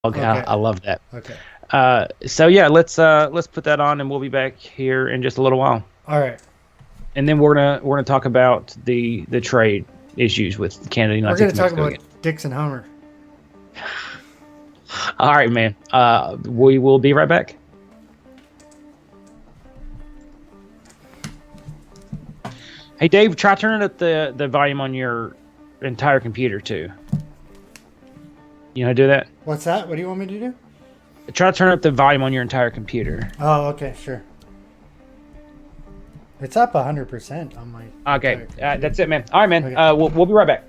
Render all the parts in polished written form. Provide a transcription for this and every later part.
Okay, Okay. I love that. Okay. So yeah, let's put that on, and we'll be back here in just a little while. All right. And then we're gonna talk about the trade issues with Canada, We're United going States to of talk Mexico about again. Dixon Hummer. All right, man. We will be right back. Hey, Dave, try turning up the volume on your entire computer too. You know how to do that? What's that? What do you want me to do? Try to turn up the volume on your entire computer. Oh, okay, sure. It's up 100% on my Okay, entire computer. that's it, man. All right, man. Okay. We'll be right back.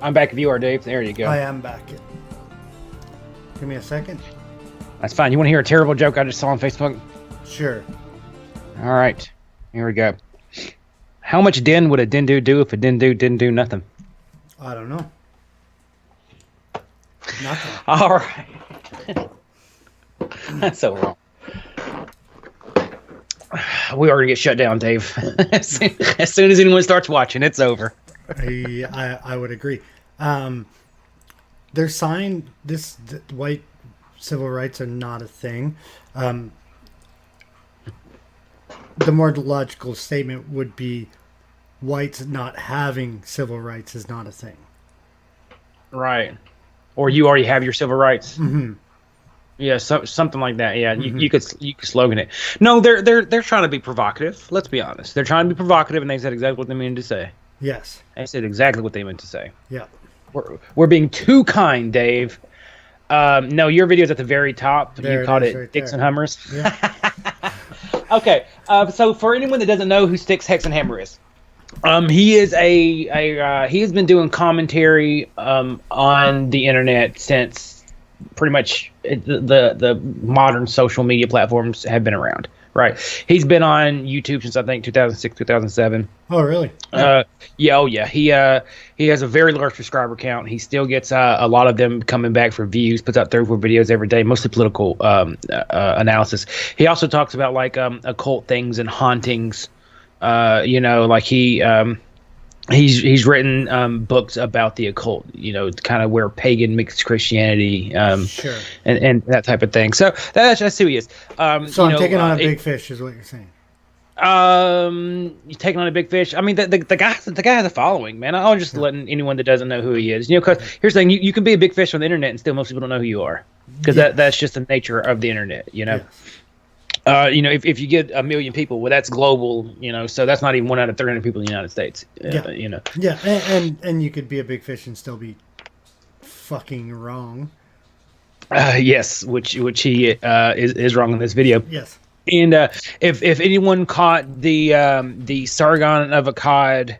I'm back if you are, Dave. There you go. I am back. Give me a second. That's fine. You want to hear a terrible joke I just saw on Facebook? Sure. All right. Here we go. How much din would a dindu do if a dindu didn't do nothing? I don't know. Nothing. All right. That's so wrong. We already get shut down, Dave. As soon as anyone starts watching, it's over. I would agree. They're signed. White civil rights are not a thing. The more logical statement would be whites not having civil rights is not a thing. Right. Or you already have your civil rights. Mm-hmm. Yeah, something like that. Yeah, Mm-hmm. you could slogan it. No, they're trying to be provocative. Let's be honest. They're trying to be provocative, and they said exactly what they meant to say. Yes. They said exactly what they meant to say. Yeah. We're being too kind, Dave. No, your video's at the very top. There You called is, it right Styx there. and Hammers. Yeah. Okay. So for anyone that doesn't know who Styxhexenhammer is, he is he has been doing commentary on the internet since pretty much the modern social media platforms have been around. Right. He's been on YouTube since I think 2006, 2007. Oh, really? Yeah. Oh, yeah. He has a very large subscriber count. He still gets a lot of them coming back for views. Puts out 3 or 4 videos every day, mostly political analysis. He also talks about like occult things and hauntings. Like he's written books about the occult. Kind of where pagan meets Christianity. Sure. And that type of thing. So that's who he is. So I'm taking on a big fish, is what you're saying. You taking on a big fish. I mean, the guy has a following, man. I'm just letting anyone that doesn't know who he is. Because here's the thing: you can be a big fish on the internet, and still most people don't know who you are, because that's just the nature of the internet. Yes. If you get 1 million people, well, that's global. So that's not even 1 out of 300 people in the United States. Yeah. Yeah, and you could be a big fish and still be fucking wrong. Yes, which he is wrong in this video. Yes. And if anyone caught the Sargon of Akkad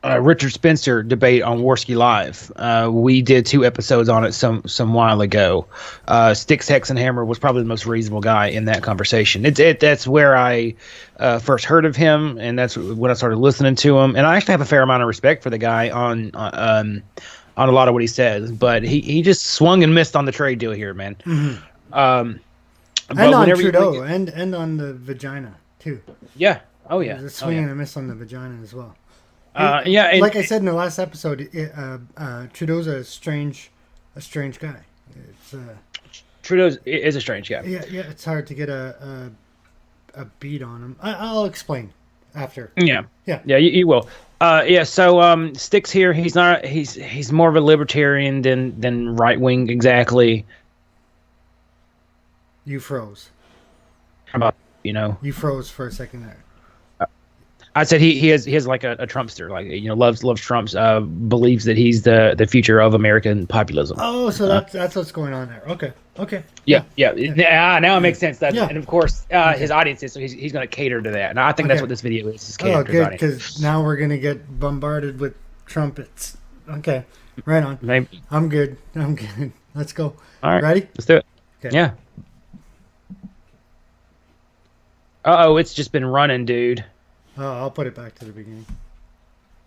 Richard Spencer debate on Warski Live, we did 2 episodes on it some while ago. Styxhexenhammer was probably the most reasonable guy in that conversation. That's where I first heard of him, and that's when I started listening to him. And I actually have a fair amount of respect for the guy on a lot of what he says, but he just swung and missed on the trade deal here, man. Mm-hmm. And on Trudeau, and on the vagina too. Yeah. Oh yeah. There's a swing and a miss on the vagina as well. Yeah. Like I said in the last episode, Trudeau's a strange guy. It's Trudeau is a strange guy. yeah. It's hard to get a beat on him. I'll explain after. Yeah. Yeah. Yeah. You will. Yeah. So Styx here. He's not. He's more of a libertarian than right wing exactly. You froze. How about You froze for a second there. I said he has like a Trumpster, like loves Trump's, believes that he's the future of American populism. Oh, so that's what's going on there. Okay. Yeah. Now it makes sense. Yeah. And of course, his audience is, so he's going to cater to that. And I think that's what this video is cater Oh, to his good, audience. because now we're gonna get bombarded with trumpets. Okay, right on. Maybe. I'm good. Let's go. All right, Ready? let's do it. Okay. Yeah. Uh-oh, it's just been running, dude. Oh, I'll put it back to the beginning.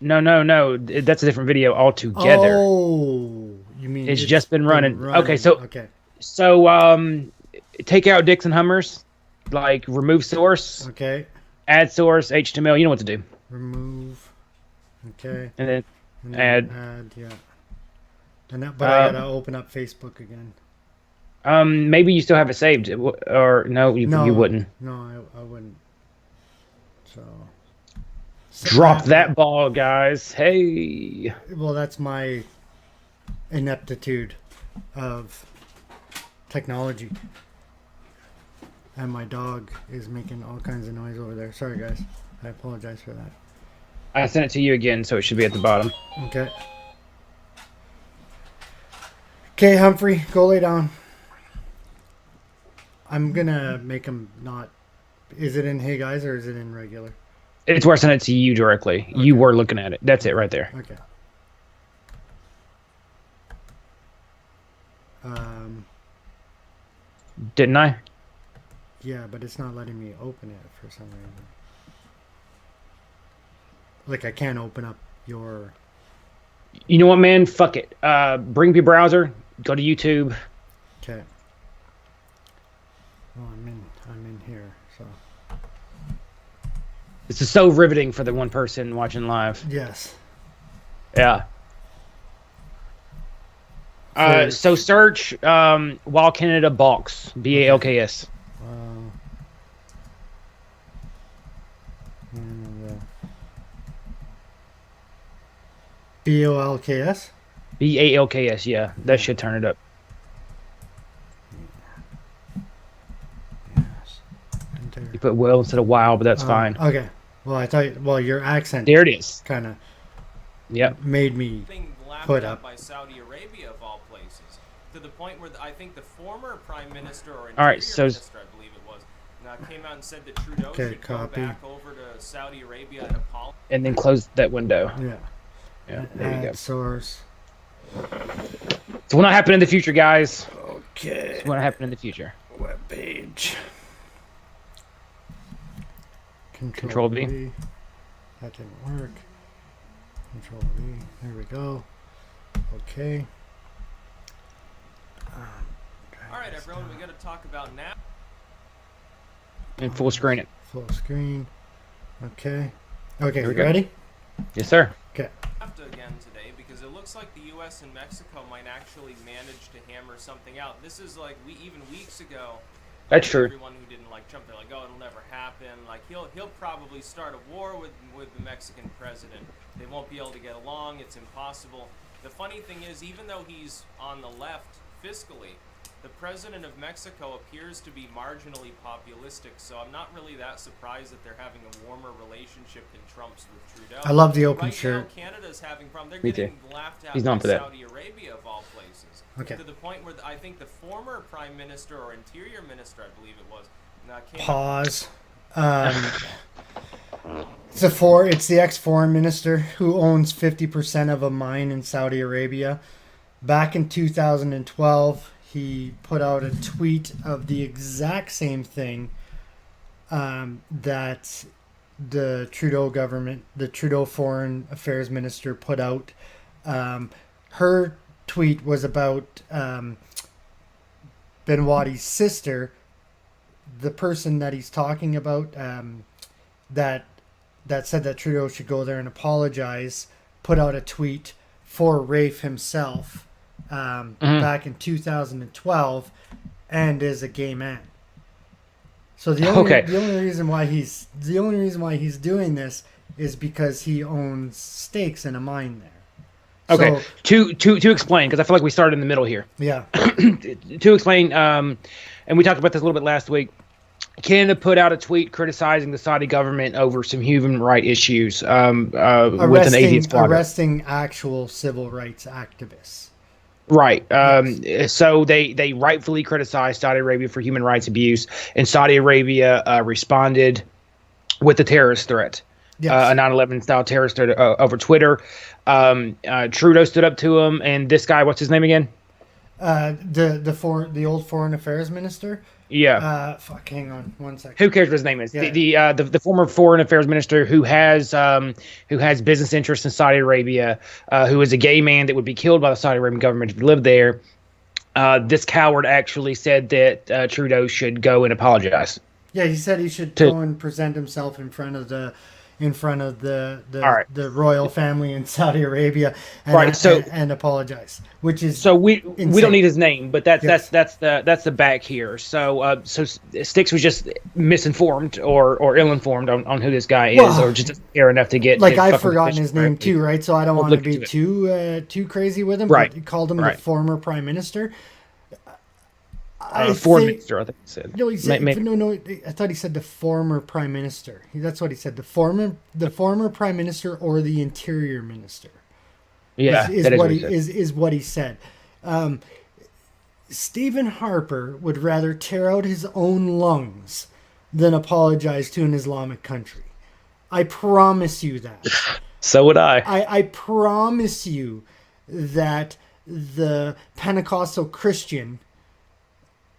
No. That's a different video altogether. Oh, you mean It's just been running. Okay, okay. So take out Dixon Hummers, like remove source, Okay. add source, HTML. You know what to do. Remove. Okay. And then And add. yeah. And that, but I gotta open up Facebook again. Maybe you still have it saved, or no, you wouldn't. No, I wouldn't. So Drop that ball, guys. Hey. Well, that's my ineptitude of technology. And my dog is making all kinds of noise over there. Sorry, guys. I apologize for that. I sent it to you again, so it should be at the bottom. Okay. Okay, Humphrey, go lay down. I'm gonna make him not. Is it in Hey Guys or is it in regular? It's where I sent it to you directly. Okay. You were looking at it. That's it right there. Okay. Didn't I? Yeah, but it's not letting me open it for some reason. Like, I can't open up your... You know what, man? Fuck it. Bring up your browser. Go to YouTube. Okay. Well, I'm in here, so... This is so riveting for the one person watching live. Yes. Yeah. So search While Canada Balks. BALKS. BOLKS? BALKS, yeah. That should turn it up. Yes. Enter. You put well instead of while, but that's fine. Okay. Well, I thought... Well, your accent... There it is. Kind of... Yep. Made me put up. By Saudi Arabia of all places, to the point where I think the former prime minister or All right, interior minister, I believe it was, came out and said that Trudeau should copy. go back over to Saudi Arabia and apologize. And then close that window. Yeah. Yeah, there you go. Source. It's what happen in the future, guys. Okay. It's what happen in the future. Web page. Control V. That didn't work. Control V. There we go. Okay. All right, everyone, we got to talk about now. And full screen it. Full screen. Okay. Okay, Here we you go. ready? Yes, sir. Okay. NAFTA again today because it looks like the U.S. and Mexico might actually manage to hammer something out. This is like even weeks ago. That's true. Everyone who didn't like Trump, they're like, "Oh, it'll never happen." Like he'll probably start a war with the Mexican president. They won't be able to get along. It's impossible. The funny thing is, even though he's on the left fiscally, the president of Mexico appears to be marginally populistic. So I'm not really that surprised that they're having a warmer relationship than Trump's with Trudeau. I love the open right shirt. Now, Canada's having problems. They're Me getting too. laughed at He's by known for that. Saudi Arabia of all places. Okay. To the point where I think the former prime minister or interior minister, I believe it was, came Pause. It's the ex-foreign minister who owns 50% of a mine in Saudi Arabia. Back in 2012, he put out a tweet of the exact same thing that the Trudeau government, the Trudeau foreign affairs minister, put out. Her tweet was about Benwadi's sister, the person that he's talking about, that said that Trudeau should go there and apologize, put out a tweet for Rafe himself back in 2012, and is a gay man. So the only reason why he's doing this is because he owns stakes in a mine there. Okay, So, to explain, because I feel like we started in the middle here. yeah. To explain, and we talked about this a little bit last week. Canada put out a tweet criticizing the Saudi government over some human rights issues with an atheist blogger. Arresting actual civil rights activists. Right. So they rightfully criticized Saudi Arabia for human rights abuse, and Saudi Arabia responded with a terrorist threat. Yes. A 9/11 style terrorist threat over Twitter. Trudeau stood up to him, and this guy, what's his name again? The old foreign affairs minister. Yeah. Hang on 1 second. Who cares what his name is? Yeah. The former foreign affairs minister who has business interests in Saudi Arabia, who is a gay man that would be killed by the Saudi Arabian government if he lived there. This coward actually said that Trudeau should go and apologize. Yeah, he said he should go and present himself in front of the royal family in Saudi Arabia and apologize, which is we insane. don't need his name, but that's the back here. So Styx was just misinformed or ill-informed on who this guy is, or just doesn't care enough to get I've forgotten his name too, right? So I don't want to be too crazy with him. Right. But he called him the former prime minister. Foreign minister, I think he said. No, he said no. I thought he said the former prime minister. That's what he said. The former prime minister or the interior minister. Yeah, is what he said. Stephen Harper would rather tear out his own lungs than apologize to an Islamic country. I promise you that. So would I. I promise you that the Pentecostal Christian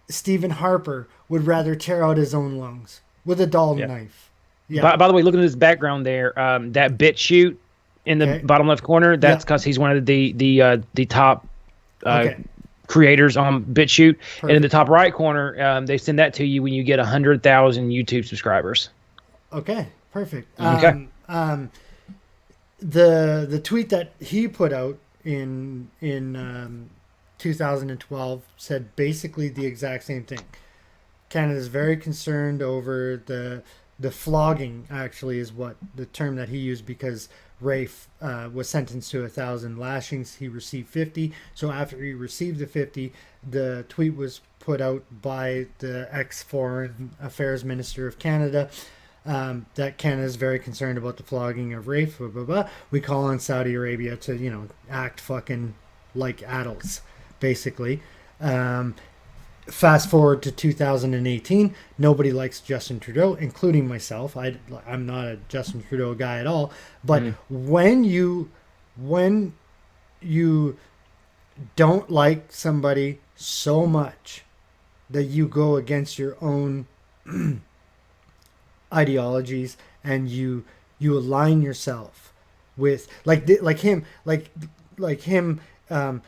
Stephen Harper would rather tear out his own lungs with a dull knife. Yeah. By the way, looking at his background there, that bit shoot in the bottom left corner, that's because he's one of the top creators on BitChute. Perfect. And in the top right corner, they send that to you when you get 100,000 YouTube subscribers. Okay, perfect. Okay. The tweet that he put out in 2012 said basically the exact same thing. Canada is very concerned over the flogging, actually, is what the term that he used, because Rafe was sentenced to 1,000 lashings. He received 50. So after he received the 50, the tweet was put out by the ex-Foreign Affairs Minister of Canada that Canada is very concerned about the flogging of Rafe. Blah, blah, blah. We call on Saudi Arabia to, act fucking like adults, basically. Fast forward to 2018, nobody likes Justin Trudeau, including myself. I'm not a Justin Trudeau guy at all. But when you don't like somebody so much that you go against your own ideologies and you align yourself with like him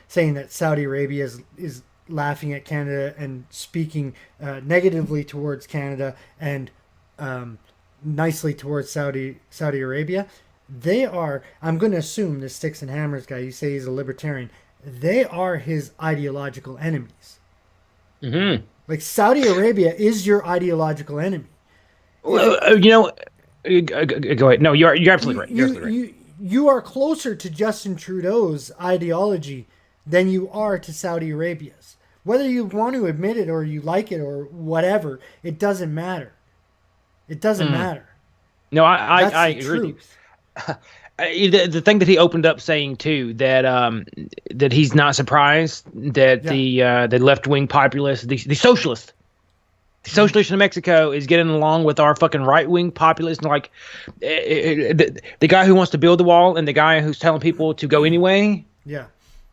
saying that Saudi Arabia is laughing at Canada and speaking negatively towards Canada and nicely towards Saudi Arabia. They are, I'm going to assume this Sticks and Hammers guy, you say he's a libertarian, they are his ideological enemies. Mm-hmm. Like Saudi Arabia is your ideological enemy. Well, go ahead. No, you're absolutely right. You are closer to Justin Trudeau's ideology than you are to Saudi Arabia's. Whether you want to admit it or you like it or whatever, it doesn't matter. It doesn't matter. No, I agree with you. The thing that he opened up saying too, that he's not surprised that the left wing populists, the socialists in Mexico is getting along with our fucking right wing populists. Like the guy who wants to build the wall and the guy who's telling people to go anyway. Yeah.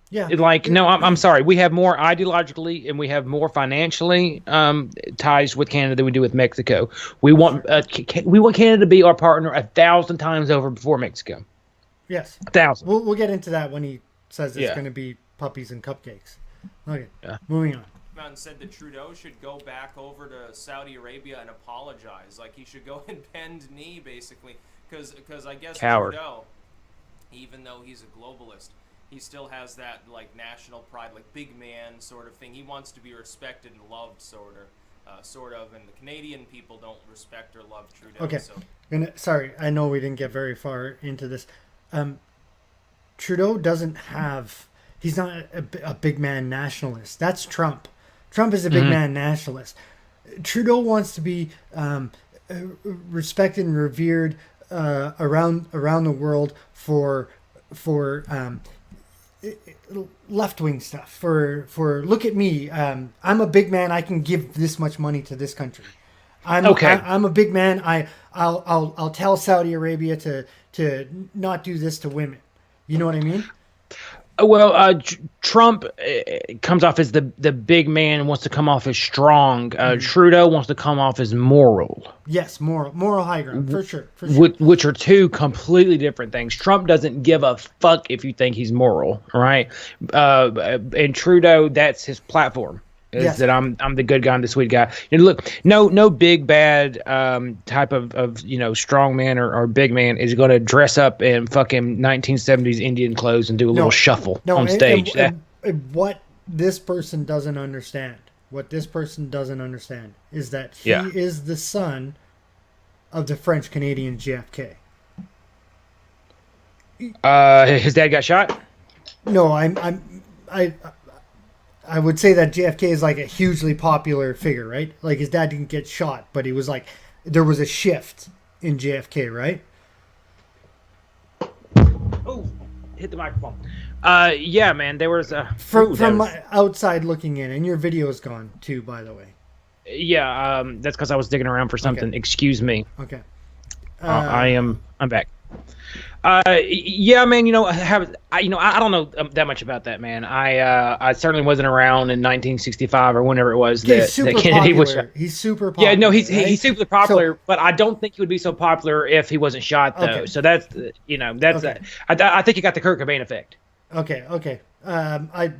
Yeah. Like, no, I'm sorry. We have more ideologically and we have more financially ties with Canada than we do with Mexico. We want Canada to be our partner 1,000 times over before Mexico. Yes. 1,000. We'll get into that when he says it's going to be puppies and cupcakes. Okay. Yeah. Moving on. And said that Trudeau should go back over to Saudi Arabia and apologize. Like, he should go and bend knee, basically. Because I guess Coward. Trudeau, even though he's a globalist, he still has that, like, national pride, like, big man sort of thing. He wants to be respected and loved, sort of. And the Canadian people don't respect or love Trudeau. Okay. So. Sorry, I know we didn't get very far into this. Trudeau doesn't have... He's not a big man nationalist. That's Trump. Trump is a big man nationalist. Trudeau wants to be respected and revered around the world for left-wing stuff, for look at me, I'm a big man, I can give this much money to this country. I'm a big man, I'll tell Saudi Arabia to not do this to women. You know what I mean? Well, Trump comes off as the big man and wants to come off as strong. Trudeau wants to come off as moral. Yes, moral high ground, for sure. Which are two completely different things. Trump doesn't give a fuck if you think he's moral, right? And Trudeau, that's his platform. Is that I'm the good guy, I'm the sweet guy. And look, no big bad type of strong man or big man is going to dress up in fucking 1970s Indian clothes and do a little shuffle on stage. And what this person doesn't understand, is that he is the son of the French Canadian JFK. His dad got shot? No, I would say that JFK is like a hugely popular figure, right? Like his dad didn't get shot, but he was like, there was a shift in JFK, right? Oh, hit the microphone. Yeah, man, there was a... From my outside looking in, and your video's gone too, by the way. Yeah, that's because I was digging around for something. Okay. Excuse me. Okay. I'm back. Yeah, man. I don't know that much about that, man. I certainly wasn't around in 1965 or whenever it was He's that super Kennedy was shot. popular. He's super popular. Yeah, no, he's right? he's super popular, but I don't think he would be so popular if he wasn't shot, though. Okay. So that's Okay. I think he got the Kurt Cobain effect. Okay. I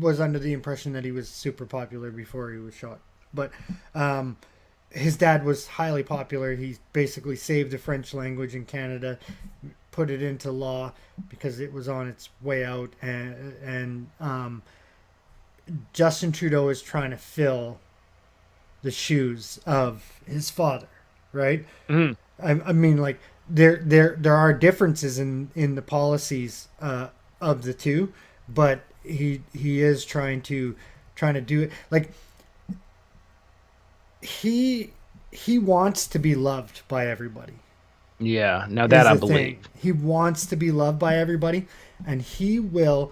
was under the impression that he was super popular before he was shot, but his dad was highly popular. He basically saved the French language in Canada, put it into law because it was on its way out, and Justin Trudeau is trying to fill the shoes of his father, right? Mhm. I mean, like there are differences in the policies of the two, but he is trying to do it. Like he wants to be loved by everybody. Yeah, no, that I Is the believe. thing. He wants to be loved by everybody, and he will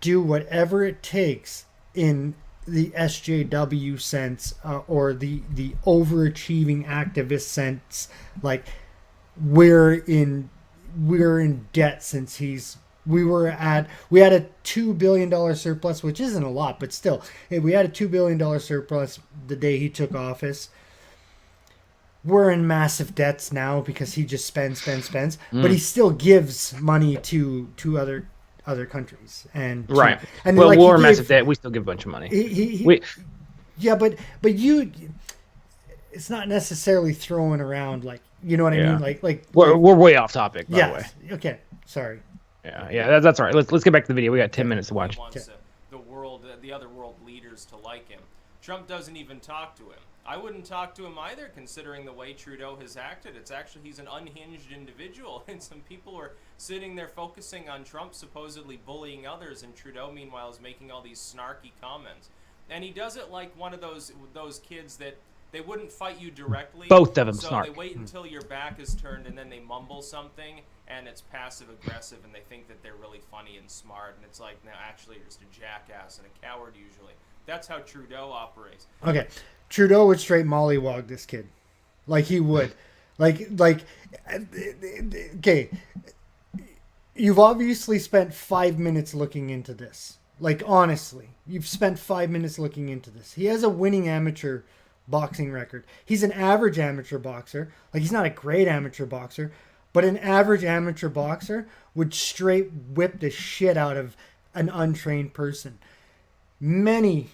do whatever it takes in the SJW sense, or the overachieving activist sense. Like we're in debt since we had a $2 billion surplus, which isn't a lot, but still, we had a $2 billion surplus the day he took office. We're in massive debts now because he just spends, but he still gives money to other countries, and Right. and Well, like war massive debt. We still give a bunch of money. We yeah, but you, it's not necessarily throwing around, like, you know what I Yeah. mean, we're way off topic, by the way. yeah, okay, sorry. Yeah, that's all right. Let's get back to the video. We got 10 minutes to watch. He wants the other world leaders to like him. Trump doesn't even talk to him. I wouldn't talk to him either, considering the way Trudeau has acted. It's actually, he's an unhinged individual, and some people are sitting there focusing on Trump supposedly bullying others, and Trudeau, meanwhile, is making all these snarky comments. And he does it like one of those kids that they wouldn't fight you directly. Both of them so snark. they wait until your back is turned, and then they mumble something, and it's passive aggressive, and they think that they're really funny and smart, and it's like, no, actually, you're just a jackass and a coward usually. That's how Trudeau operates. Okay, Trudeau would straight mollywog this kid, like he would, like okay. You've obviously spent 5 minutes looking into this. Like, honestly, you've spent 5 minutes looking into this. He has a winning amateur boxing record. He's an average amateur boxer. Like, he's not a great amateur boxer, but an average amateur boxer would straight whip the shit out of an untrained person. A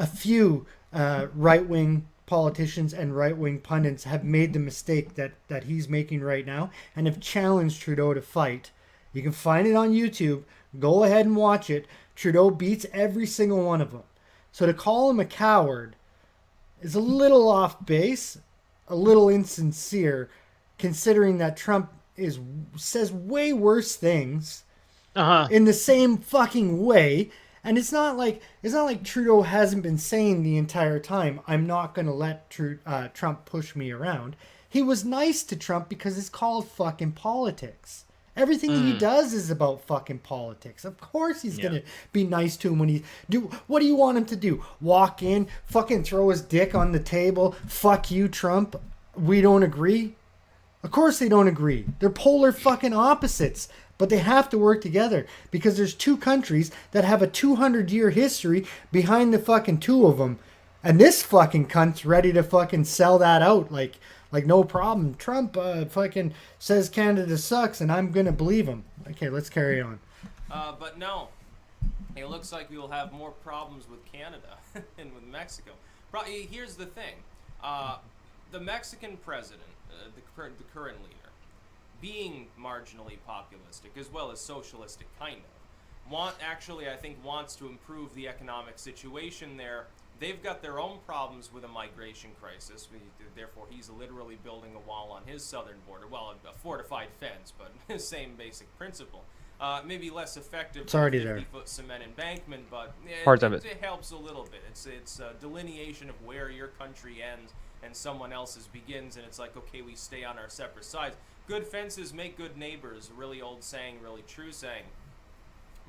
few right-wing politicians and right-wing pundits have made the mistake that he's making right now, and have challenged Trudeau to fight. You can find it on YouTube. Go ahead and watch it. Trudeau beats every single one of them. So to call him a coward is a little off base, a little insincere, considering that Trump says way worse things in the same fucking way. And it's not like Trudeau hasn't been saying the entire time, I'm not going to let Trump push me around. He was nice to Trump because it's called fucking politics. Everything he does is about fucking politics. Of course he's going to be nice to him when what do you want him to do? Walk in, fucking throw his dick on the table, fuck you, Trump, we don't agree? Of course they don't agree. They're polar fucking opposites. But they have to work together because there's two countries that have a 200-year history behind the fucking two of them. And this fucking cunt's ready to fucking sell that out like no problem. Trump fucking says Canada sucks and I'm going to believe him. Okay, let's carry on. But no, it looks like we will have more problems with Canada than with Mexico. Here's the thing. The Mexican president, the current leader, being marginally populistic as well as socialistic, kind of, I think wants to improve the economic situation there. They've got their own problems with a migration crisis. Therefore, he's literally building a wall on his southern border. Well, a fortified fence, but same basic principle. Maybe less effective It's already than a there. 50-foot cement embankment, but Parts of it. It helps a little bit. It's a delineation of where your country ends and someone else's begins, and it's like, okay, we stay on our separate sides. Good fences make good neighbors, a really old saying, really true saying.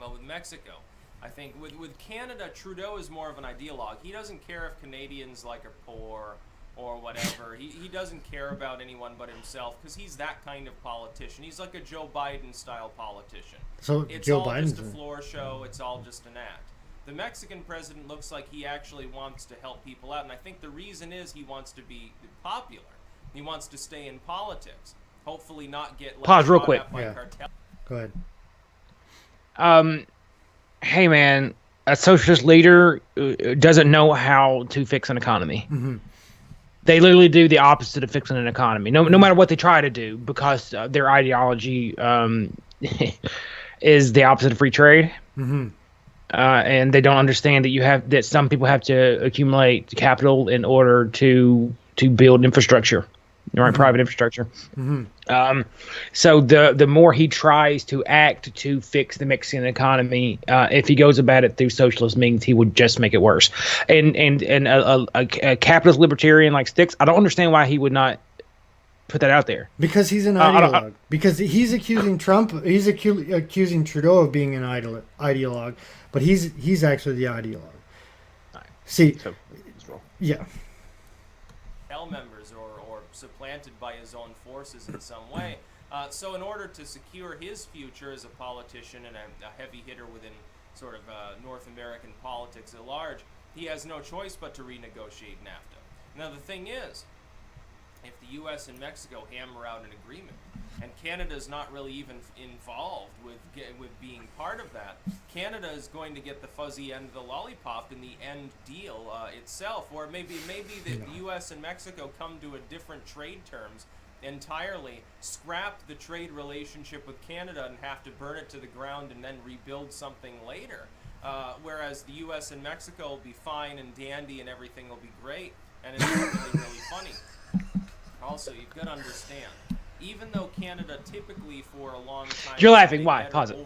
But with Mexico, I think with Canada, Trudeau is more of an ideologue. He doesn't care if Canadians are poor or whatever. He doesn't care about anyone but himself because he's that kind of politician. He's like a Joe Biden style politician. So It's Joe all Biden's just a floor show. It's all just an act. The Mexican president looks like he actually wants to help people out, and I think the reason is he wants to be popular. He wants to stay in politics. Hopefully not get like, Pause real shot quick. at by Yeah. cartel. Go ahead. Hey man, a socialist leader doesn't know how to fix an economy. Mm-hmm. They literally do the opposite of fixing an economy. No matter what they try to do, because their ideology is the opposite of free trade. Mm-hmm. And they don't understand that some people have to accumulate capital in order to build infrastructure, right? Mm-hmm. Private infrastructure. Mm-hmm. So the more he tries to act to fix the Mexican economy, if he goes about it through socialist means, he would just make it worse. And a capitalist libertarian like Styx, I don't understand why he would not put that out there. Because he's an ideologue. Because he's accusing Trump. He's accusing Trudeau of being an ideologue, but he's actually the ideologue. Right. See, So, yeah. Members or supplanted by his own forces in some way. So in order to secure his future as a politician and a heavy hitter within sort of North American politics at large, he has no choice but to renegotiate NAFTA. Now the thing is, if the U.S. and Mexico hammer out an agreement, and Canada is not really even involved with being part of that, Canada is going to get the fuzzy end of the lollipop in the end deal itself, or maybe the U.S. and Mexico come to a different trade terms entirely, scrap the trade relationship with Canada and have to burn it to the ground and then rebuild something later. Whereas the U.S. and Mexico will be fine and dandy and everything will be great, and it's really, really funny. Also, you've got to understand, even though Canada typically for a long time... You're laughing. Why? Pause it.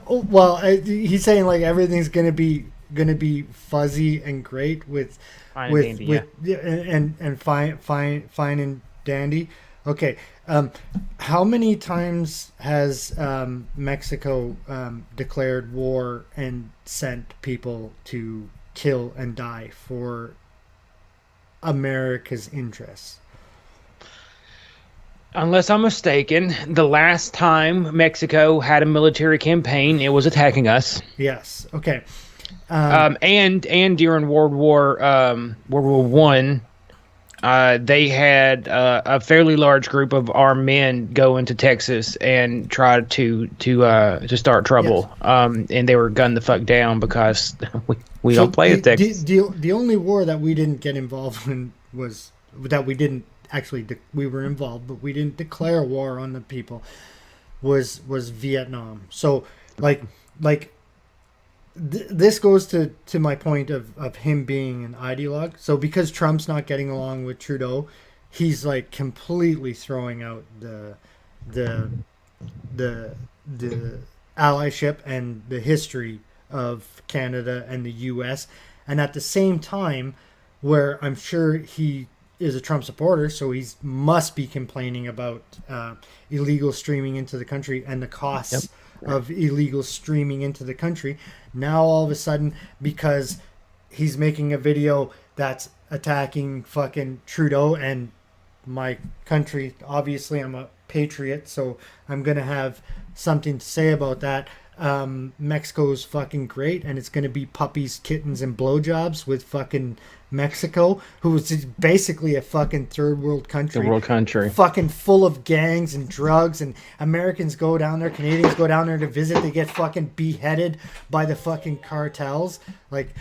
Overall, he's saying like everything's gonna be fuzzy and great with fine and dandy. Okay, how many times has Mexico declared war and sent people to kill and die for America's interests? Unless I'm mistaken, the last time Mexico had a military campaign, it was attacking us. Yes. Okay. And during World War One, they had a fairly large group of armed men go into Texas and try to start trouble. Yes. And they were gunned the fuck down because we don't play at Texas. The only war that we didn't get involved in was that we didn't actually we were involved, but we didn't declare war on the people. Was Vietnam. So this goes to my point of him being an ideologue. So because Trump's not getting along with Trudeau, he's like completely throwing out the allyship and the history of Canada and the US. And at the same time, where I'm sure he is a Trump supporter, so he must be complaining about illegal streaming into the country and the costs of illegal streaming into the country. Now all of a sudden, because he's making a video that's attacking fucking Trudeau and my country, obviously I'm a patriot, so I'm gonna have something to say about that. Mexico's fucking great, and it's gonna be puppies, kittens, and blowjobs with fucking Mexico, who is basically a fucking third world country. Fucking full of gangs and drugs, and Americans go down there, Canadians go down there to visit, they get fucking beheaded by the fucking cartels. Like,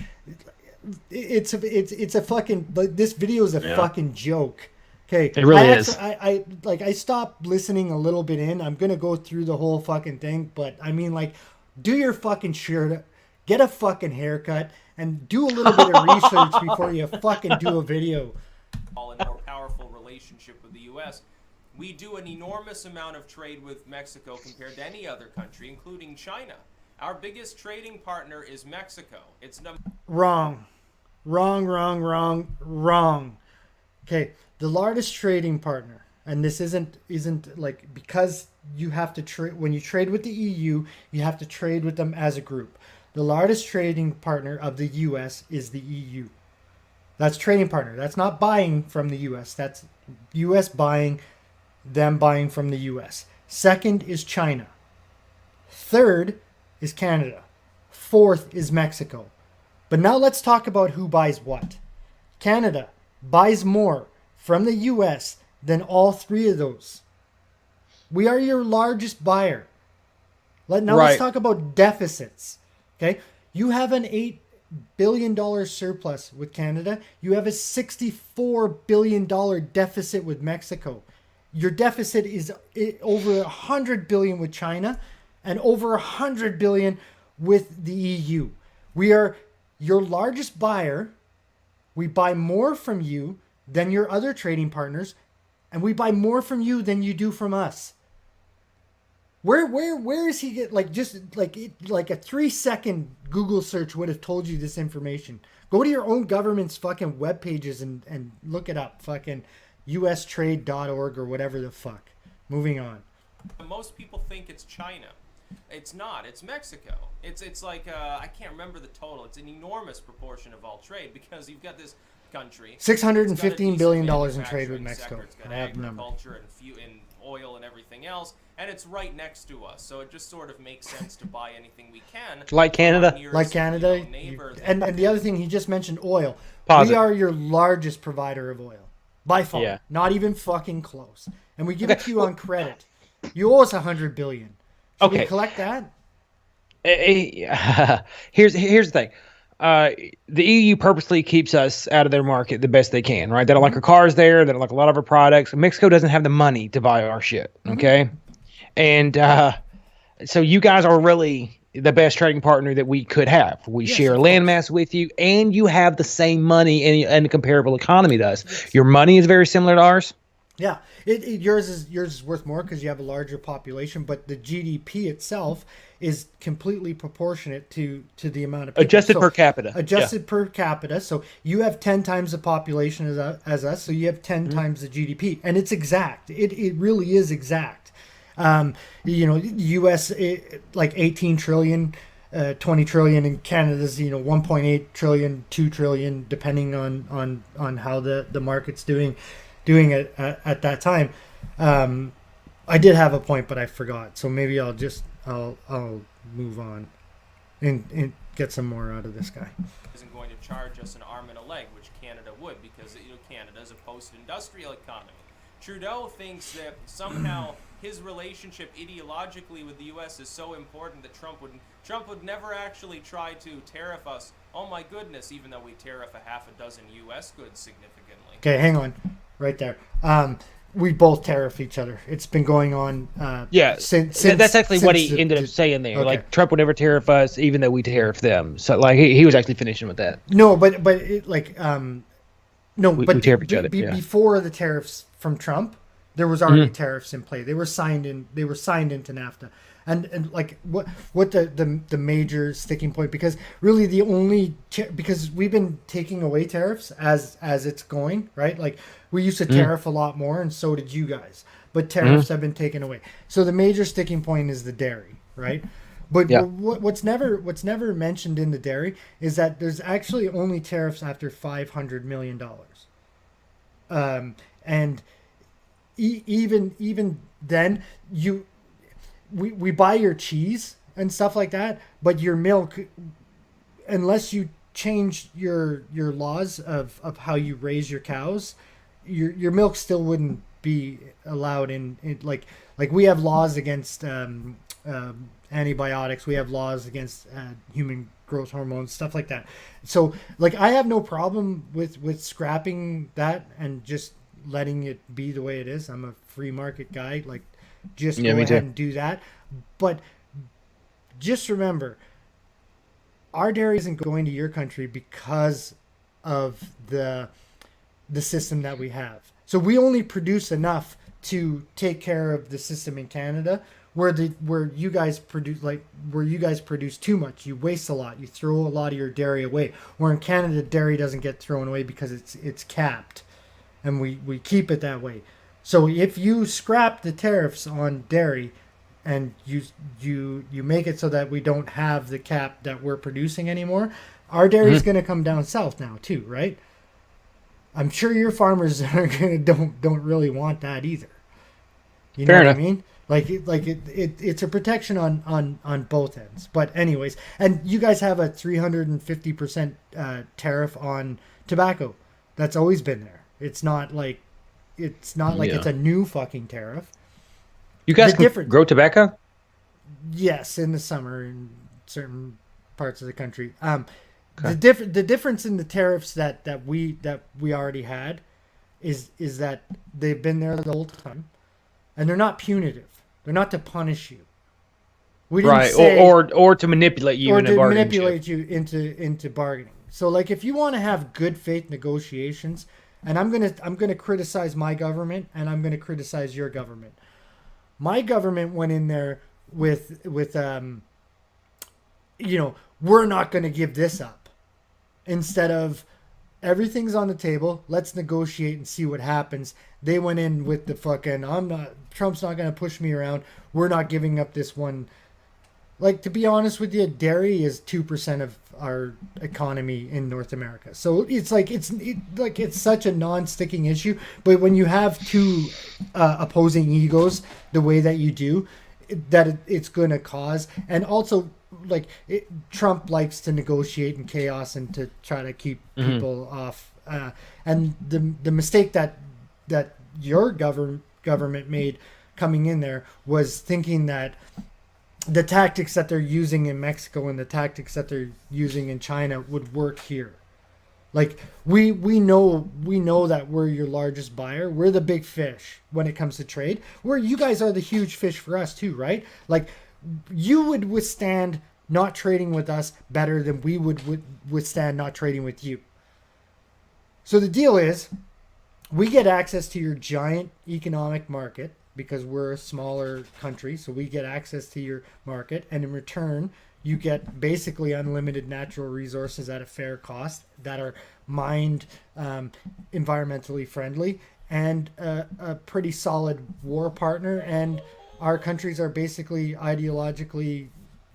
it's a fucking, like, this video is a fucking joke. Okay, it really is. I stopped listening a little bit in. I'm gonna go through the whole fucking thing, but I mean, like, do your fucking shirt, get a fucking haircut, and do a little bit of research before you fucking do a video. A more powerful relationship with the U.S. We do an enormous amount of trade with Mexico compared to any other country, including China. Our biggest trading partner is Mexico. It's Wrong. Okay, the largest trading partner, and this isn't like, because you have to trade when you trade with the EU, you have to trade with them as a group. The largest trading partner of the U.S. is the EU. That's trading partner. That's not buying from the U.S. That's U.S. buying, them buying from the U.S. Second is China. Third is Canada. Fourth is Mexico. But now let's talk about who buys what. Canada buys more from the U.S. than all three of those. We are your largest buyer. Now let's talk about deficits. Okay, you have an $8 billion surplus with Canada. You have a $64 billion deficit with Mexico. Your deficit is over $100 billion with China and over $100 billion with the EU. We are your largest buyer. We buy more from you than your other trading partners, and we buy more from you than you do from us. Where is he get like a 3-second Google search would have told you this information? Go to your own government's fucking web pages and look it up. Fucking ustrade.org or whatever the fuck. Moving on. Most people think it's China. It's not. It's Mexico. It's like I can't remember the total. It's an enormous proportion of all trade because you've got this country. $615 billion in trade with Mexico. It's got agriculture and oil and everything else, and it's right next to us. So it just sort of makes sense to buy anything we can. Like Canada? Like Canada. And the other thing, he just mentioned oil. Positive. We are your largest provider of oil. By far. Yeah. Not even fucking close. And we give it to you on credit. You owe us $100 billion. Should we collect that? Here's the thing. The EU purposely keeps us out of their market the best they can, right? They don't like our cars there. They don't like a lot of our products. Mexico doesn't have the money to buy our shit, okay? And so you guys are really the best trading partner that we could have. We share landmass with you, and you have the same money in a comparable economy to us. Yes. Your money is very similar to ours. Yeah, yours is worth more because you have a larger population, but the GDP itself is completely proportionate to the amount of people. Adjusted per capita. Adjusted per capita. So you have 10 times the population as us, so you have 10 times the GDP, and it's exact. It really is exact. U.S. like 18 trillion, 20 trillion, and Canada's 1.8 trillion, 2 trillion, depending on how the market's doing it at that time. I did have a point, but I forgot. So maybe I'll move on and get some more out of this guy. Isn't going to charge us an arm and a leg, which Canada would, because Canada is a post-industrial economy. Trudeau thinks that somehow his relationship ideologically with the U.S. is so important that Trump would never actually try to tariff us. Oh my goodness! Even though we tariff a half a dozen U.S. goods significantly. Okay, hang on, right there. We both tariff each other. It's been going on. Since that's actually what he ended up saying there. Okay. Like Trump would never tariff us, even though we tariff them. So like he was actually finishing with that. No, but we tariff each other. Before the tariffs from Trump, there was already tariffs in play. They were signed into NAFTA. And like what the major sticking point, because really the only because we've been taking away tariffs as it's going, right? Like we used to tariff a lot more, and so did you guys, but tariffs have been taken away. So the major sticking point is the dairy, right? But what's never mentioned in the dairy is that there's actually only tariffs after $500 million, and even then we buy your cheese and stuff like that, but your milk, unless you change your laws of how you raise your cows, your milk still wouldn't be allowed in like we have laws against antibiotics, we have laws against human growth hormones, stuff like that. So like I have no problem with scrapping that and just letting it be the way it is. I'm a free market guy. Like just go ahead and do that. But just remember, our dairy isn't going to your country because of the system that we have. So we only produce enough to take care of the system in Canada, where you guys produce too much. You waste a lot. You throw a lot of your dairy away. Where in Canada, dairy doesn't get thrown away because it's capped, and we keep it that way. So if you scrap the tariffs on dairy and you make it so that we don't have the cap that we're producing anymore, our dairy is going to come down south now too, right? I'm sure your farmers don't really want that either. You know Fair what enough. I mean? It's a protection on both ends. But anyways, and you guys have a 350% tariff on tobacco. That's always been there. It's not like it's Yeah. a new fucking tariff. You guys The can different- grow tobacco? Yes, in the summer in certain parts of the country. Okay. The difference in the tariffs that we already had is that they've been there the whole time, and they're not punitive. They're not to punish you. We didn't Right. say, Or to manipulate you or in a to bargaining manipulate chip. you into bargaining. So like if you want to have good faith negotiations, and I'm gonna criticize my government, and I'm gonna criticize your government. My government went in there with we're not going to give this up, instead of everything's on the table, let's negotiate and see what happens. They went in with the fucking Trump's not going to push me around, we're not giving up this one. Like, to be honest with you, dairy is 2% of our economy in North America. So it's like it's such a non-sticking issue. But when you have two opposing egos the way that you do, it's going to cause. And also, Trump likes to negotiate in chaos and to try to keep people off. And the mistake that your government made coming in there was thinking that the tactics that they're using in Mexico and the tactics that they're using in China would work here. Like we know that we're your largest buyer. We're the big fish when it comes to trade. You guys are the huge fish for us too, right? Like you would withstand not trading with us better than we would withstand not trading with you. So the deal is, we get access to your giant economic market because we're a smaller country, so we get access to your market, and in return, you get basically unlimited natural resources at a fair cost that are mined environmentally friendly, and a pretty solid war partner. And our countries are basically ideologically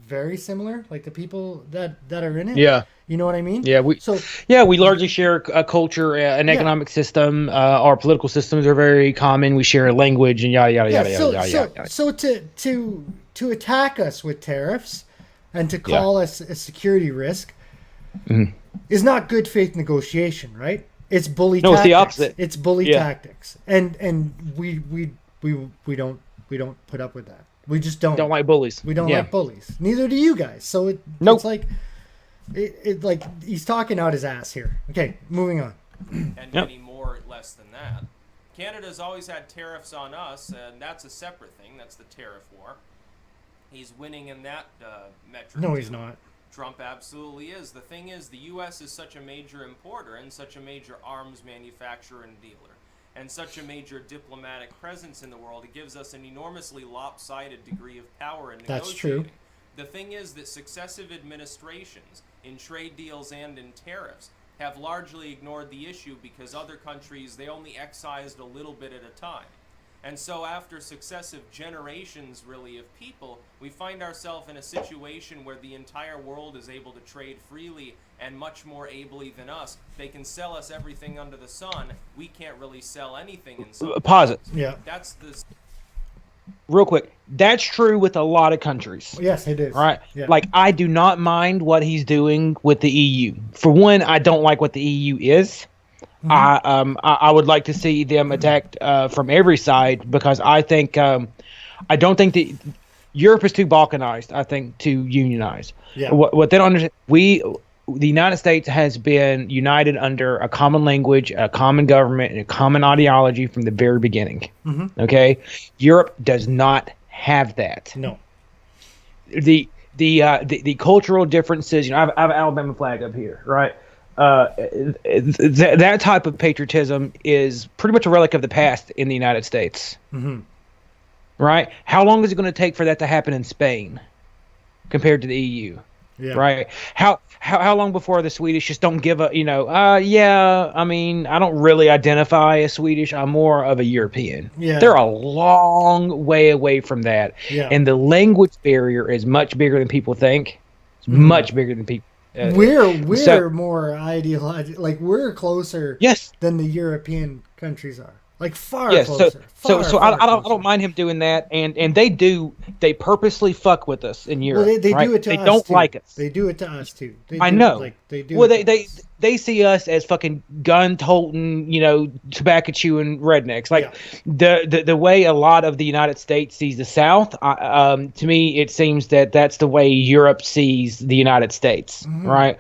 very similar, like the people that are in it. Yeah. You know what I mean? Yeah, we largely share a culture, an economic system. Our political systems are very common. We share a language, and yada yada yada yada yada. So to attack us with tariffs and to call us a security risk is not good faith negotiation, right? It's bully tactics. It's the opposite. It's bully tactics, and we don't put up with that. We just don't. Don't like bullies. We don't like bullies. Neither do you guys. So it's like. It like he's talking out his ass here. Okay, moving on. And many more less than that. Canada's always had tariffs on us, and that's a separate thing. That's the tariff war. He's winning in that metric. No, he's not. Trump absolutely is. The thing is, the U.S. is such a major importer and such a major arms manufacturer and dealer, and such a major diplomatic presence in the world. It gives us an enormously lopsided degree of power in negotiating. That's true. The thing is that successive administrations in trade deals and in tariffs have largely ignored the issue because other countries, they only excised a little bit at a time. And so after successive generations, really, of people, we find ourselves in a situation where the entire world is able to trade freely and much more ably than us. They can sell us everything under the sun. We can't really sell anything in some Pause it. Yeah. That's the... Real quick. That's true with a lot of countries. Yes, it is. Right. Yeah. Like, I do not mind what he's doing with the EU. For one, I don't like what the EU is. I would like to see them attacked from every side, because I think I don't think that Europe is too balkanized. I think to unionize. Yeah. What they don't understand, the United States has been united under a common language, a common government, and a common ideology from the very beginning. Okay, Europe does not have that. No. The cultural differences. I have an Alabama flag up here, right? That type of patriotism is pretty much a relic of the past in the United States. Right? How long is it going to take for that to happen in Spain compared to the EU? Yeah. Right? How long before the Swedish just don't give a, I mean, I don't really identify as Swedish. I'm more of a European. Yeah. They're a long way away from that. Yeah. And the language barrier is much bigger than people think. It's much bigger than people. We're So more ideological. Like we're closer yes, than the European countries are. Like far yes. So closer. so Far so far I don't closer. mind him doing that, and they purposely fuck with us in Well, Europe, they right? do it to They us don't too. like us. They do it to us too. I know. They do Well, it to us. they see us as fucking gun toting, tobacco chewing rednecks. Like Yeah. the way a lot of the United States sees the South. To me, it seems that that's the way Europe sees the United States, right?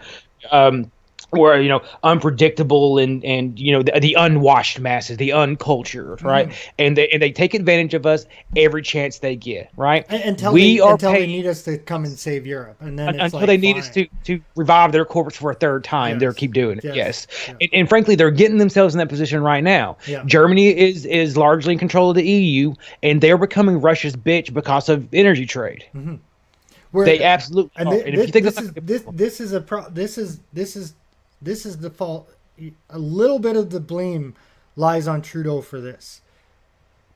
Um, where unpredictable and the unwashed masses, the uncultured, right? And they take advantage of us every chance they get, right? Until We they are until they paid need us to come and save Europe, and then it's until like they need us fine. to revive their corpse for a third time. They'll Yes. keep doing it. Yes. Yes, Yeah. and frankly, they're getting themselves in that position right now. Yeah. Germany is largely in control of the EU, and they're becoming Russia's bitch because of energy trade. Where- They absolutely and are. thi- And if you think that's this is the fault. A little bit of the blame lies on Trudeau for this,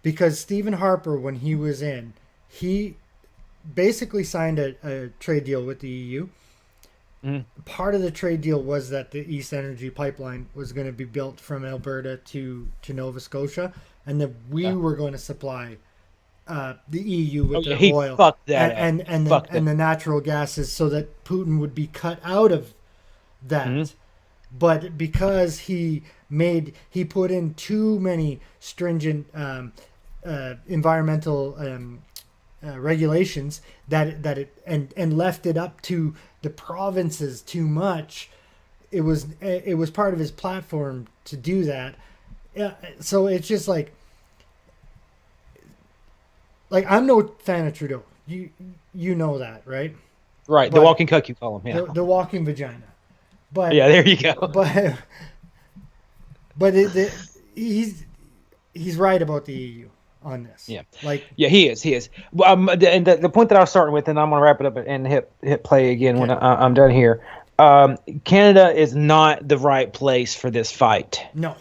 because Stephen Harper, when he was in, he basically signed a trade deal with the EU. Part of the trade deal was that the East Energy Pipeline was going to be built from Alberta to Nova Scotia, and that we were going to supply the EU with their he oil fucked that and up. the natural gases, so that Putin would be cut out of that. But because he put in too many stringent environmental regulations and left it up to the provinces too much, it was part of his platform to do that. So it's just like I'm no fan of Trudeau. You know that, right? Right, the But- walking cuck, you call him. Yeah, The walking vagina. But yeah. There you go. but he's right about the EU on this. Yeah. Like Yeah, he is. Well, and the point that I was starting with, and I'm going to wrap it up and hit play again when I'm done here. Canada is not the right place for this fight. no.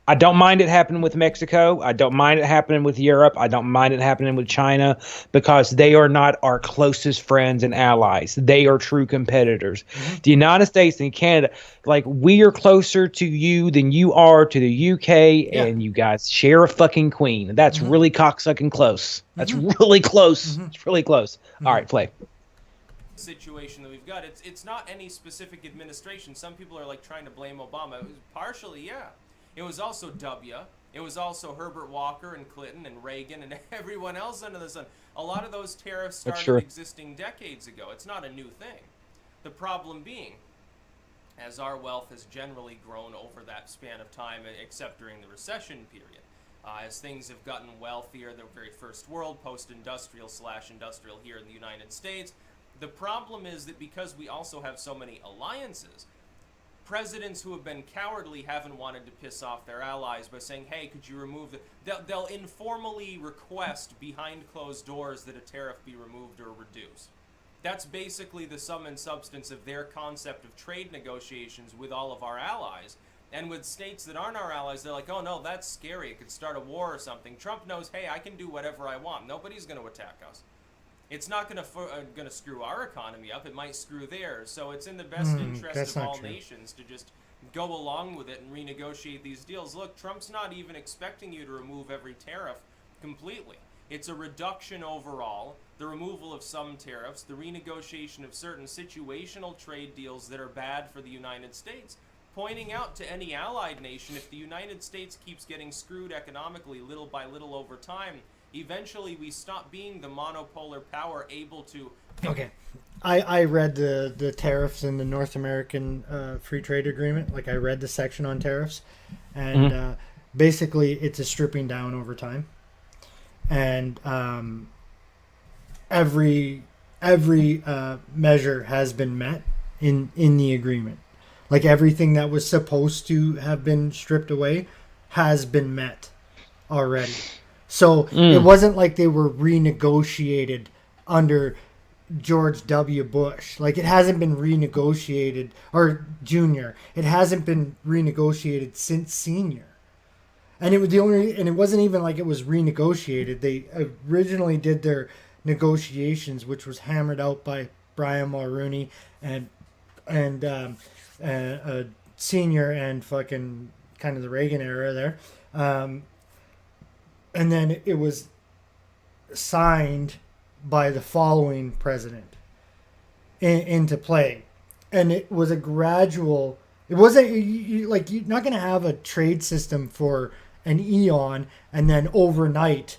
I don't mind it happening with Mexico. I don't mind it happening with Europe. I don't mind it happening with China, because they are not our closest friends and allies. They are true competitors. The United States and Canada, like, we are closer to you than you are to the UK, and you guys share a fucking queen. That's really cocksucking close. That's really close. It's really close. All right, play. Situation that we've got, it's not any specific administration. Some people are like trying to blame Obama. It was partially, yeah. It was also W. It was also Herbert Walker and Clinton and Reagan and everyone else under the sun. A lot of those tariffs started existing decades ago. It's not a new thing. The problem being, as our wealth has generally grown over that span of time, except during the recession period, as things have gotten wealthier, the very first world, post-industrial / industrial here in the United States, the problem is that because we also have so many alliances, presidents who have been cowardly haven't wanted to piss off their allies by saying, hey, could you remove they'll informally request behind closed doors that a tariff be removed or reduced. That's basically the sum and substance of their concept of trade negotiations with all of our allies. And with states that aren't our allies, they're like, oh no, that's scary, it could start a war or something. Trump knows, hey, I can do whatever I want. Nobody's going to attack us. It's not going to screw our economy up. It might screw theirs. So it's in the best interest of all nations to just go along with it and renegotiate these deals. Look, Trump's not even expecting you to remove every tariff completely. It's a reduction overall, the removal of some tariffs, the renegotiation of certain situational trade deals that are bad for the United States, pointing out to any allied nation, if the United States keeps getting screwed economically little by little over time, eventually we stop being the monopolar power able to... Okay. I read the tariffs in the North American Free Trade Agreement. Like, I read the section on tariffs. And basically, it's a stripping down over time. And every measure has been met in the agreement. Like, everything that was supposed to have been stripped away has been met already. So it wasn't like they were renegotiated under George W. Bush. Like, it hasn't been renegotiated, or Junior. It hasn't been renegotiated since Senior. And it was and it wasn't even like it was renegotiated. They originally did their negotiations, which was hammered out by Brian Mulroney and and a senior and fucking kind of the Reagan era there. And then it was signed by the following president into play. And it was a gradual, it wasn't like you're not going to have a trade system for an eon and then overnight.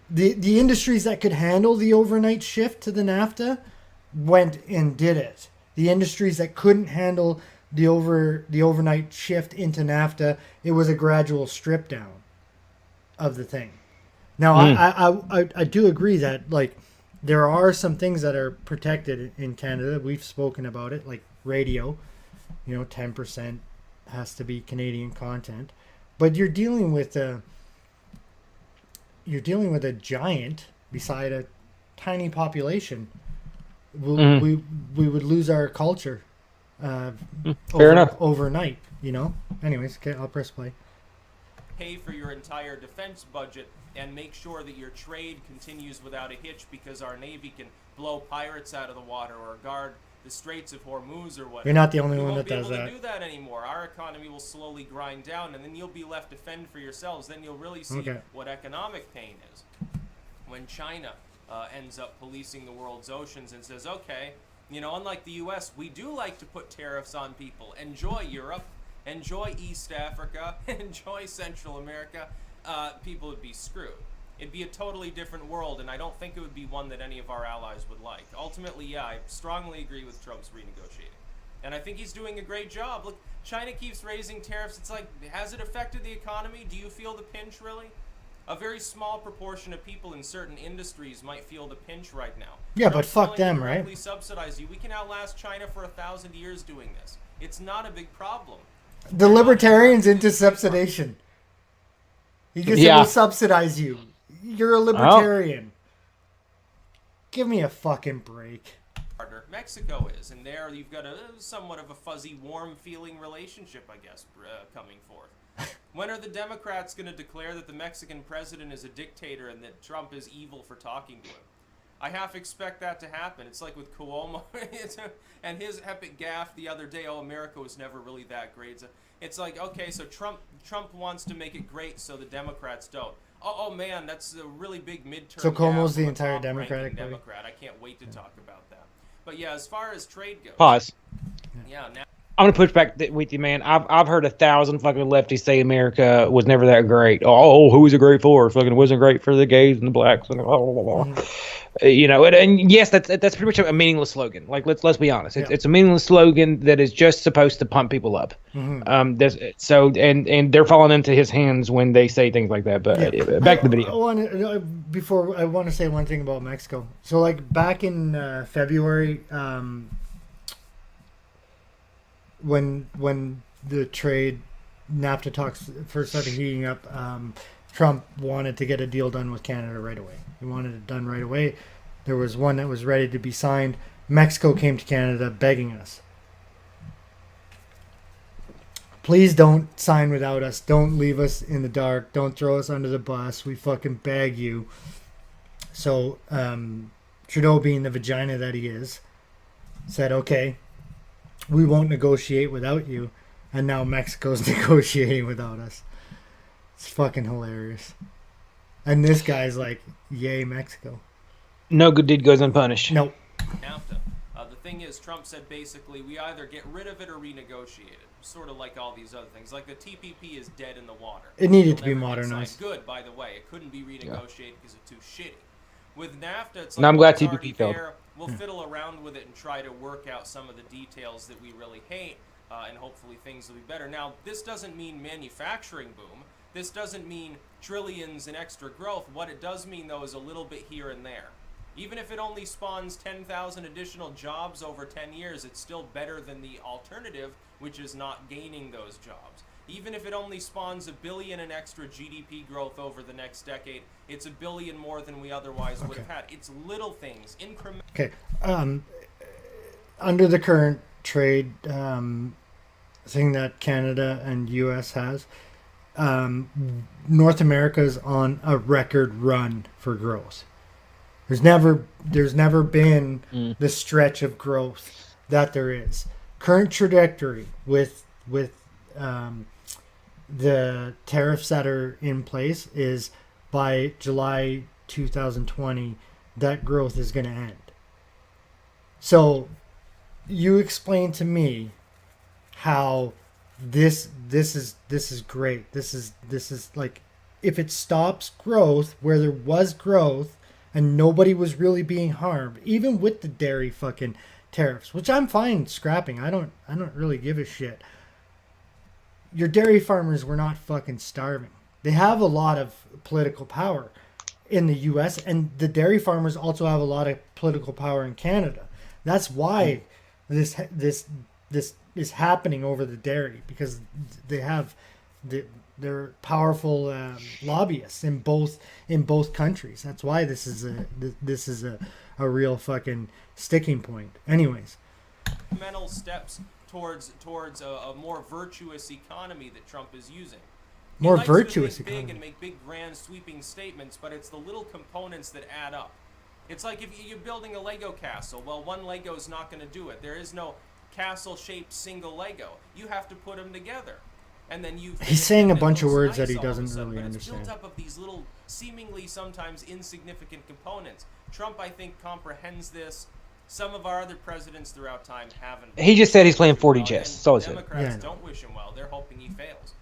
The industries that could handle the overnight shift to the NAFTA went and did it. The industries that couldn't handle the overnight shift into NAFTA, it was a gradual strip down of the thing. Now, I do agree that like there are some things that are protected in Canada. We've spoken about it, like radio. 10% has to be Canadian content, but you're dealing with a giant beside a tiny population. We would lose our culture Fair enough. overnight. Anyways, okay, I'll press play. Pay for your entire defense budget and make sure that your trade continues without a hitch, because our Navy can blow pirates out of the water or guard the Straits of Hormuz or whatever. You're not the only one won't that be does able that. to do that anymore. Our economy will slowly grind down, and then you'll be left to fend for yourselves. Then you'll really see what economic pain is. When China ends up policing the world's oceans and says, okay, unlike the U.S., we do like to put tariffs on people. Enjoy Europe. Enjoy East Africa. Enjoy Central America. People would be screwed. It'd be a totally different world, and I don't think it would be one that any of our allies would like. Ultimately, yeah, I strongly agree with Trump's renegotiating. And I think he's doing a great job. Look, China keeps raising tariffs. It's like, has it affected the economy? Do you feel the pinch, really? A very small proportion of people in certain industries might feel the pinch right now. Yeah, Trump's but fuck willing them, to right? directly subsidize you. We can outlast China for 1,000 years doing this. It's not a big problem. The libertarians into subsidization. He just will subsidize you. You're a libertarian. Give me a fucking break. Mexico is, and there you've got a somewhat of a fuzzy, warm-feeling relationship, I guess, coming forth. When are the Democrats going to declare that the Mexican president is a dictator and that Trump is evil for talking to him? I half expect that to happen. It's like with Cuomo and his epic gaffe the other day. Oh, America was never really that great. It's like, okay, so Trump wants to make it great, so the Democrats don't. Oh man, that's a really big midterm. So Cuomo's the gaffe from a entire top-ranking Democratic Party? Democrat. I can't wait to talk about that. But yeah, as far as trade goes. Pause. Yeah. Now. I'm gonna push back with you, man. I've heard 1,000 fucking lefties say America was never that great. Oh, who was it great for? Fucking wasn't great for the gays and the blacks and blah blah blah. And yes, that's pretty much a meaningless slogan. Like let's be honest, it's a meaningless slogan that is just supposed to pump people up. And they're falling into his hands when they say things like that. But back to the video. I want to say one thing about Mexico. So like back in February. When the trade NAFTA talks first started heating up, Trump wanted to get a deal done with Canada right away. He wanted it done right away. There was one that was ready to be signed. Mexico came to Canada begging us, please don't sign without us. Don't leave us in the dark. Don't throw us under the bus. We fucking beg you. So Trudeau, being the vagina that he is, said, okay, we won't negotiate without you. And now Mexico's negotiating without us. It's fucking hilarious. And this guy's like, yay, Mexico. No good deed goes unpunished. Nope. NAFTA. The thing is, Trump said basically we either get rid of it or renegotiate it. Sort of like all these other things. Like the TPP is dead in the water. It needed to It'll be never get modernized. signed. Good, by the way. It couldn't be renegotiated because it's too shitty. With NAFTA, it's like, And I'm glad it's already TPP failed. there. We'll fiddle around with it and try to work out some of the details that we really hate, and hopefully things will be better. Now, this doesn't mean manufacturing boom. This doesn't mean trillions in extra growth. What it does mean, though, is a little bit here and there. Even if it only spawns 10,000 additional jobs over 10 years, it's still better than the alternative, which is not gaining those jobs. Even if it only spawns $1 billion in extra GDP growth over the next decade, it's $1 billion more than we otherwise would have had. It's little things, incremental. Okay. Under the current trade thing that Canada and U.S. has, North America is on a record run for growth. There's never been the stretch of growth that there is. Current trajectory with the tariffs that are in place is by July 2020 that growth is going to end. So you explain to me how this is great. This is like, if it stops growth where there was growth and nobody was really being harmed, even with the dairy fucking tariffs, which I'm fine scrapping. I don't really give a shit. Your dairy farmers were not fucking starving. They have a lot of political power in the US, and the dairy farmers also have a lot of political power in Canada. That's why this is happening over the dairy, because they're powerful lobbyists in both countries. That's why this is a real fucking sticking point. Anyways, mental steps towards a more virtuous economy that Trump is using. He likes virtuous to think economy. big and make big, grand, sweeping statements, but it's the little components that add up. It's like if you're building a Lego castle. Well, one Lego is not going to do it. There is no castle-shaped single Lego. You have to put them together, and then He's saying a bunch of words nice that he all of a doesn't sudden, really but understand. It's built up of these little, seemingly sometimes insignificant components. Trump, I think, comprehends this. Some of our other presidents throughout time haven't. He just said he's playing 40 chess. That's all he said. Democrats Yeah. don't wish him well. They're hoping he fails.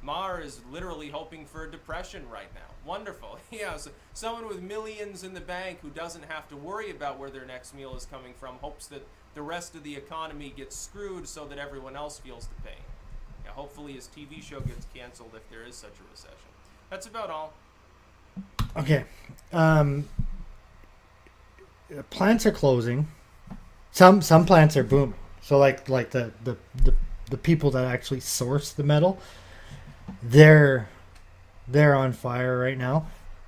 Maher is literally hoping for a depression right now. Wonderful. Yeah, so someone with millions in the bank who doesn't have to worry about where their next meal is coming from hopes that the rest of the economy gets screwed so that everyone else feels the pain. Yeah, hopefully his TV show gets canceled if there is such a recession. That's about all. Okay. Plants are closing. Some plants are booming. So like the people that actually source the metal, they're on fire right now.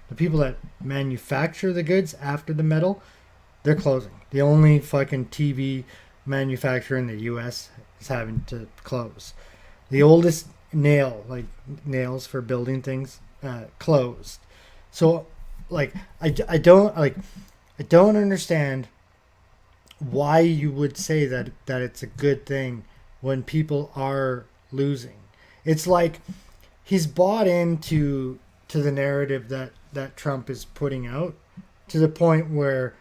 The people that manufacture the goods after the metal, they're closing. The only fucking TV manufacturer in the US is having to close. The oldest nails for building things, closed. So like I don't understand why you would say that it's a good thing when people are losing. It's like he's bought into the narrative that Trump is putting out, to the point where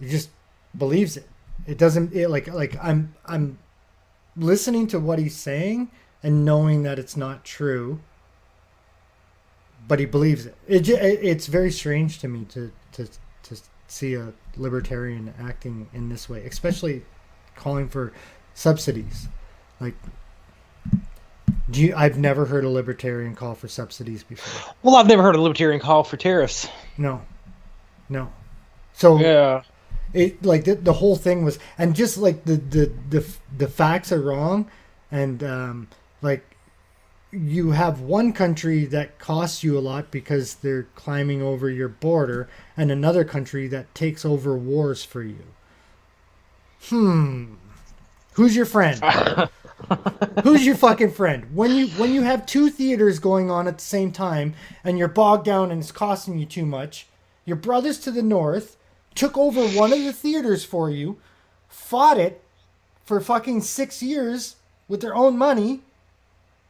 he just believes it. It doesn't like I'm listening to what he's saying and knowing that it's not true, but he believes it. It's very strange to me to see a libertarian acting in this way, especially calling for subsidies. Like, I've never heard a libertarian call for subsidies before. Well, I've never heard a libertarian call for tariffs. No. So Yeah. it like the whole thing was, and just like the facts are wrong, and like you have one country that costs you a lot because they're climbing over your border, and another country that takes over wars for you. Who's your friend? Who's your fucking friend? When you have two theaters going on at the same time and you're bogged down and it's costing you too much, your brothers to the north took over one of the theaters for you, fought it for fucking 6 years with their own money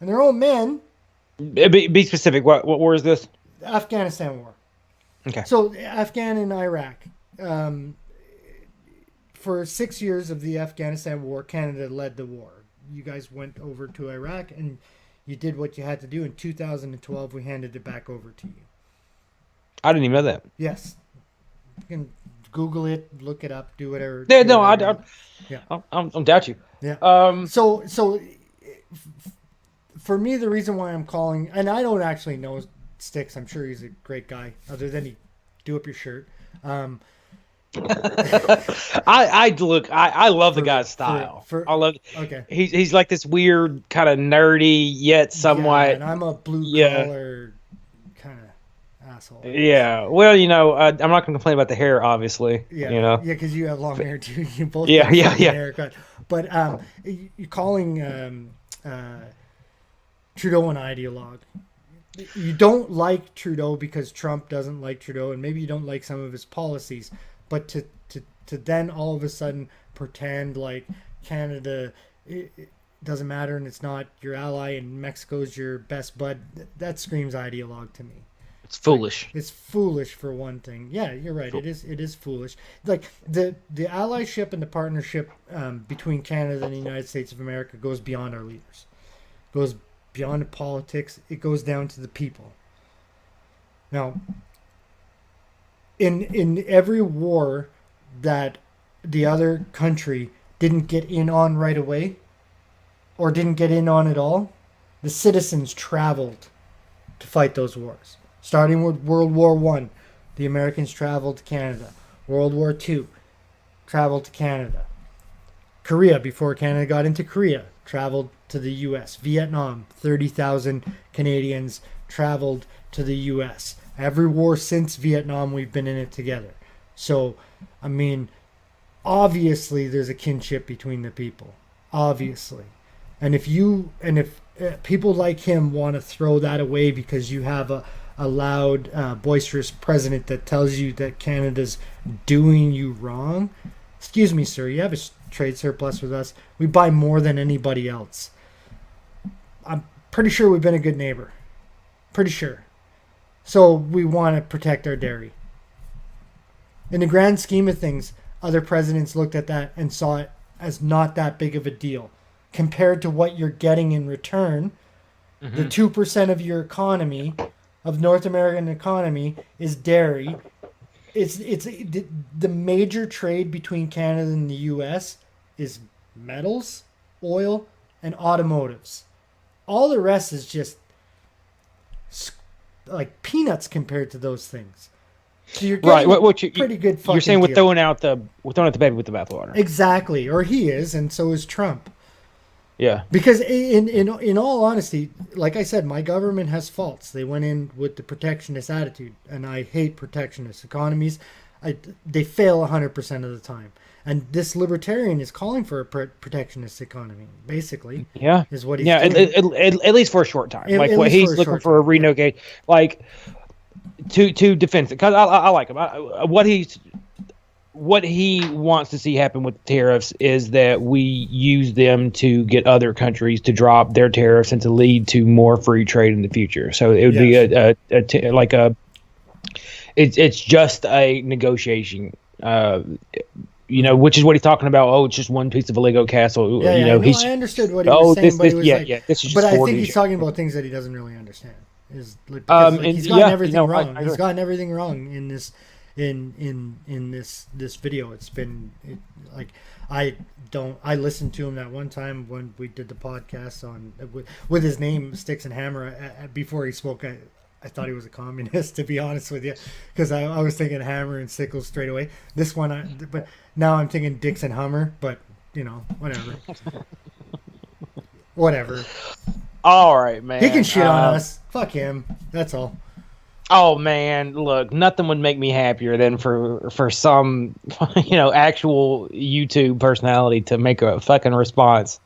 and their own men. Be specific. What war is this? The Afghanistan war. Okay. So Afghan and Iraq. For 6 years of the Afghanistan war, Canada led the war. You guys went over to Iraq and you did what you had to do. In 2012, we handed it back over to you. I didn't even know that. Yes. You can Google it, look it up, do whatever. Yeah, do no, whatever. I don't doubt you. Yeah. So for me, the reason why I'm calling, and I don't actually know Styx. I'm sure he's a great guy, other than he do up your shirt. I love the guy's style. I love. Okay. He's like this weird kind of nerdy yet somewhat. Yeah, and I'm a blue collar kind of asshole. Yeah. Well, I'm not going to complain about the hair, obviously. Yeah. Yeah, because you have long hair too. You both. Yeah, have yeah, fucking yeah. haircut. But you're calling Trudeau an ideologue. You don't like Trudeau because Trump doesn't like Trudeau, and maybe you don't like some of his policies. But to then all of a sudden pretend like Canada it doesn't matter and it's not your ally and Mexico's your best bud. That screams ideologue to me. It's foolish. It's foolish for one thing. Yeah, you're right. It is foolish. Like the allyship and the partnership between Canada and the United States of America goes beyond our leaders. Goes beyond the politics. It goes down to the people. Now, in every war that the other country didn't get in on right away, or didn't get in on at all, the citizens traveled to fight those wars. Starting with World War I, the Americans traveled to Canada. World War II, traveled to Canada. Korea, before Canada got into Korea, traveled to the U.S. Vietnam, 30,000 Canadians traveled to the U.S. Every war since Vietnam, we've been in it together. So, I mean, obviously there's a kinship between the people. Obviously. And if people like him want to throw that away because you have a loud, boisterous president that tells you that Canada's doing you wrong, excuse me, sir, you have a trade surplus with us. We buy more than anybody else. I'm pretty sure we've been a good neighbor. Pretty sure. So we want to protect our dairy. In the grand scheme of things, other presidents looked at that and saw it as not that big of a deal. Compared to what you're getting in return, the 2% of your economy, of North American economy, is dairy. It's the major trade between Canada and the U.S. is metals, oil, and automotives. All the rest is just like peanuts compared to those things. So you're getting pretty good fucking you're saying we're deal. throwing out the baby with the bathwater. Exactly, or he is, and so is Trump. Yeah. Because in all honesty, like I said, my government has faults. They went in with the protectionist attitude, and I hate protectionist economies. They fail 100% of the time. And this libertarian is calling for a protectionist economy, basically. Yeah. Is what he's doing. At least for a short time. At what least he's for a looking short for a time, renegade, like to defend it. Because I like him. What he wants to see happen with tariffs is that we use them to get other countries to drop their tariffs and to lead to more free trade in the future. So it would be it's just a negotiation, which is what he's talking about. Oh, it's just one piece of a Lego castle. I understood what he was saying, but he was this is just but I think 40 he's talking about things that he doesn't really understand. He's gotten everything wrong. He's gotten everything wrong in this. In this video, it's been I listened to him that one time when we did the podcast on with his name Styx and Hammer. Before he spoke, I thought he was a communist, to be honest with you, because I was thinking Hammer and Sickles straight away. This one, but now I'm thinking Dix and Hummer. But whatever. All right, man. He can shit on us. Fuck him. That's all. Oh man, look, nothing would make me happier than for some, actual YouTube personality to make a fucking response.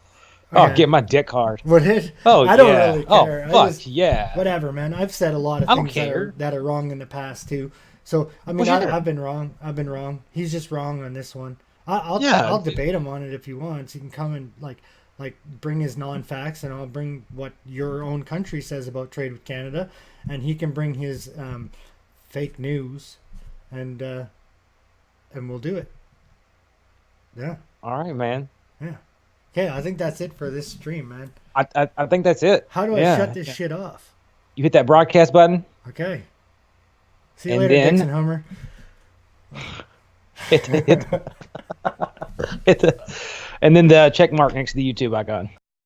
Oh, get my dick hard. Would it? Oh, I don't really care. Oh, fuck, yeah. Whatever, man. I've said a lot of things that are wrong in the past too. So I mean, I've been wrong. He's just wrong on this one. I'll debate him on it if he wants. He can come and like bring his non-facts, and I'll bring what your own country says about trade with Canada. And he can bring his fake news, and we'll do it. Yeah. All right, man. Yeah. Okay, I think that's it for this stream, man. I think that's it. How do I shut this shit off? You hit that broadcast button. Okay. See you later, Dixon Hummer. And then the check mark next to the YouTube icon.